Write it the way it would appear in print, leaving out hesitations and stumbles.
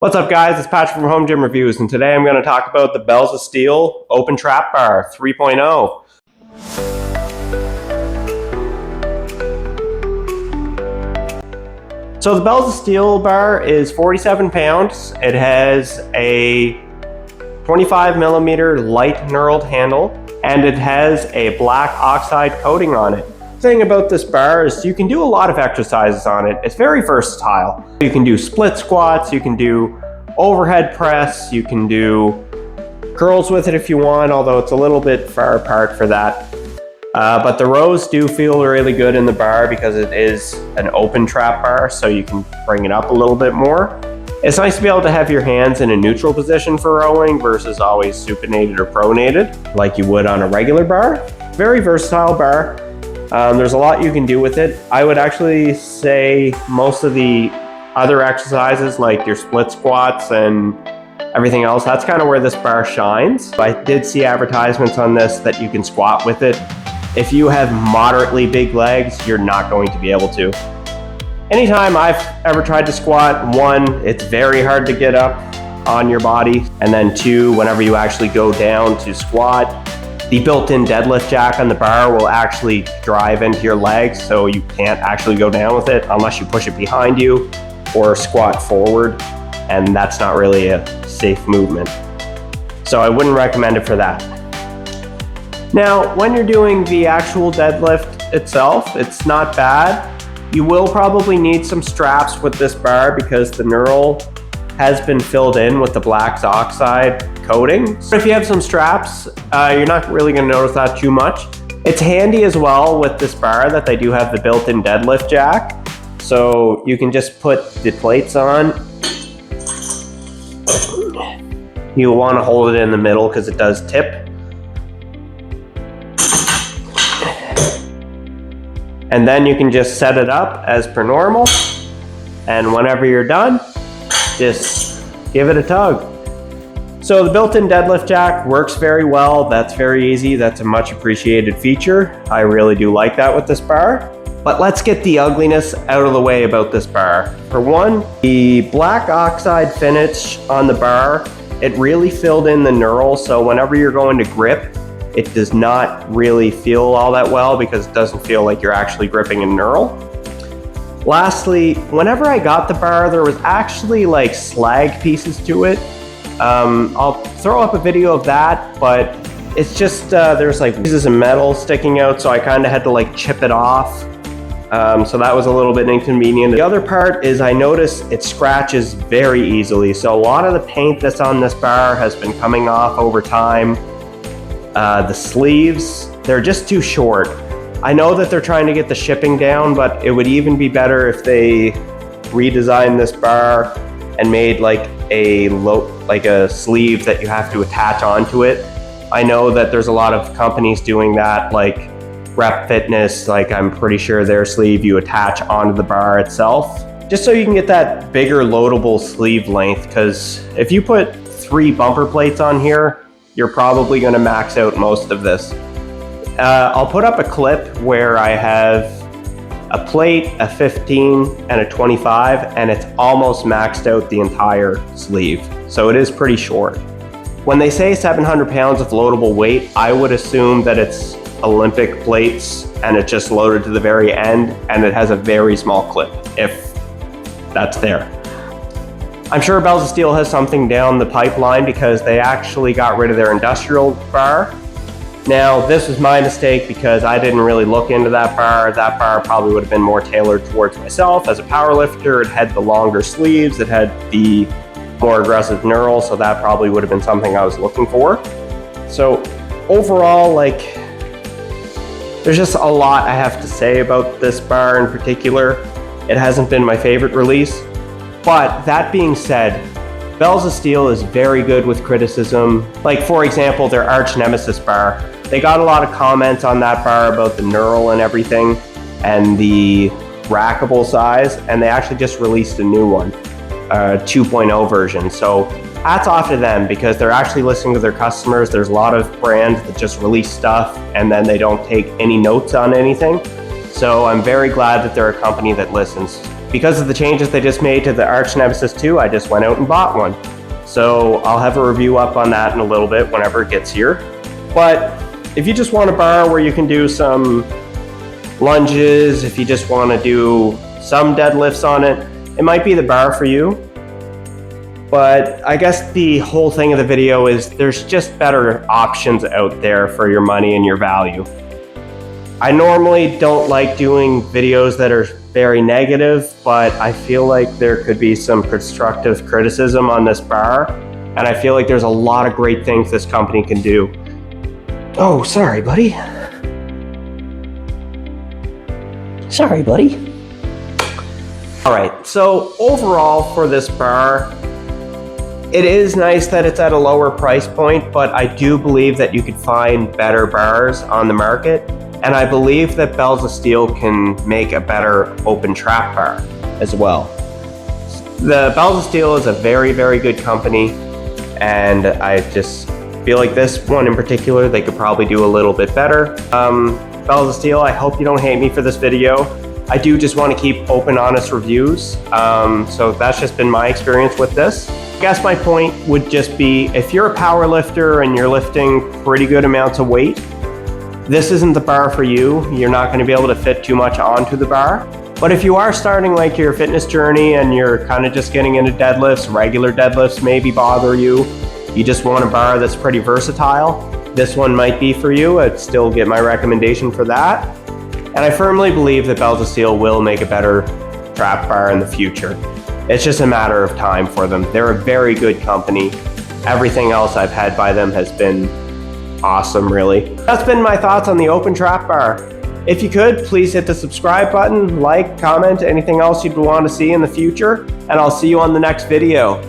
What's up guys, it's Patrick from Home Gym Reviews, and today I'm going to talk about the Bells of Steel Open Trap Bar 3.0. So the Bells of Steel bar is 47 pounds. It has a 25mm light knurled handle, and it has a black oxide coating on it. The thing about this bar is you can do a lot of exercises on it. It's very versatile. You can do split squats, you can do overhead press, you can do curls with it if you want, although it's a little bit far apart for that. But the rows do feel really good in the bar because it is an open trap bar, so you can bring it up a little bit more. It's nice to be able to have your hands in a neutral position for rowing versus always supinated or pronated like you would on a regular bar. Very versatile bar. There's a lot you can do with it. I would actually say most of the other exercises like your split squats and everything else, that's kind of where this bar shines. I did see advertisements on this that you can squat with it. If you have moderately big legs, you're not going to be able to. Anytime I've ever tried to squat, one, it's very hard to get up on your body, and then two, whenever you actually go down to squat, the built-in deadlift jack on the bar will actually drive into your legs, so you can't actually go down with it unless you push it behind you or squat forward, and that's not really a safe movement. So I wouldn't recommend it for that. Now, when you're doing the actual deadlift itself, it's not bad. You will probably need some straps with this bar because the knurl has been filled in with the black oxide coating. But if you have some straps, you're not really going to notice that too much. It's handy as well with this bar that they do have the built-in deadlift jack. So you can just put the plates on. You'll want to hold it in the middle because it does tip. And then you can just set it up as per normal. And whenever you're done, just give it a tug. So the built-in deadlift jack works very well. That's very easy. That's a much appreciated feature. I really do like that with this bar. But let's get the ugliness out of the way about this bar. For one, the black oxide finish on the bar, it really filled in the knurl, so whenever you're going to grip, it does not really feel all that well because it doesn't feel like you're actually gripping a knurl. Lastly, whenever I got the bar, there was actually like slag pieces to it. I'll throw up a video of that, but it's just, there's like pieces of metal sticking out, so I kind of had to like chip it off. So that was a little bit inconvenient. The other part is I noticed it scratches very easily. So a lot of the paint that's on this bar has been coming off over time. The sleeves, they're just too short. I know that they're trying to get the shipping down, but it would even be better if they redesigned this bar and made like a sleeve that you have to attach onto it. I know that there's a lot of companies doing that, like Rep Fitness, like I'm pretty sure their sleeve you attach onto the bar itself, just so you can get that bigger loadable sleeve length, because if you put 3 bumper plates on here, you're probably going to max out most of this. I'll put up a clip where I have a plate, a 15, and a 25, and it's almost maxed out the entire sleeve, so it is pretty short. When they say 700 pounds of loadable weight, I would assume that it's Olympic plates and it's just loaded to the very end, and it has a very small clip, if that's there. I'm sure Bells of Steel has something down the pipeline because they actually got rid of their industrial bar. Now, this was my mistake because I didn't really look into that bar. That bar probably would have been more tailored towards myself as a powerlifter. It had the longer sleeves, it had the more aggressive knurl, so that probably would have been something I was looking for. So overall, like, there's just a lot I have to say about this bar in particular. It hasn't been my favorite release. But that being said, Bells of Steel is very good with criticism. Like, for example, their arch nemesis bar. They got a lot of comments on that bar about the knurl and everything and the rackable size, and they actually just released a new one, 2.0 version. So hats off to them because they're actually listening to their customers. There's a lot of brands that just release stuff and then they don't take any notes on anything. So I'm very glad that they're a company that listens. because of the changes they just made to the Arch Nemesis 2, I just went out and bought one. So I'll have a review up on that in a little bit whenever it gets here. But if you just want a bar where you can do some lunges, if you just want to do some deadlifts on it, it might be the bar for you. But I guess the whole thing of the video is there's just better options out there for your money and your value. I normally don't like doing videos that are very negative, but I feel like there could be some constructive criticism on this bar, and I feel like there's a lot of great things this company can do. Oh, sorry, buddy. Sorry, buddy. All right, so overall for this bar, it is nice that it's at a lower price point, but I do believe that you could find better bars on the market. And I believe that Bells of Steel can make a better open trap bar as well. The Bells of Steel is a very, very good company, and I just feel like this one in particular, they could probably do a little bit better. Bells of Steel, I hope you don't hate me for this video. I do just want to keep open, honest reviews. So that's just been my experience with this. I guess my point would just be, if you're a power lifter and you're lifting pretty good amounts of weight, this isn't the bar for you. You're not going to be able to fit too much onto the bar. But if you are starting like your fitness journey and you're kind of just getting into deadlifts, regular deadlifts maybe bother you, you just want a bar that's pretty versatile, this one might be for you. I'd still get my recommendation for that. And I firmly believe that Bells of Steel will make a better trap bar in the future. It's just a matter of time for them. They're a very good company. Everything else I've had by them has been awesome, really. That's been my thoughts on the open trap bar. If you could, please hit the subscribe button, like, comment, anything else you'd want to see in the future, and I'll see you on the next video.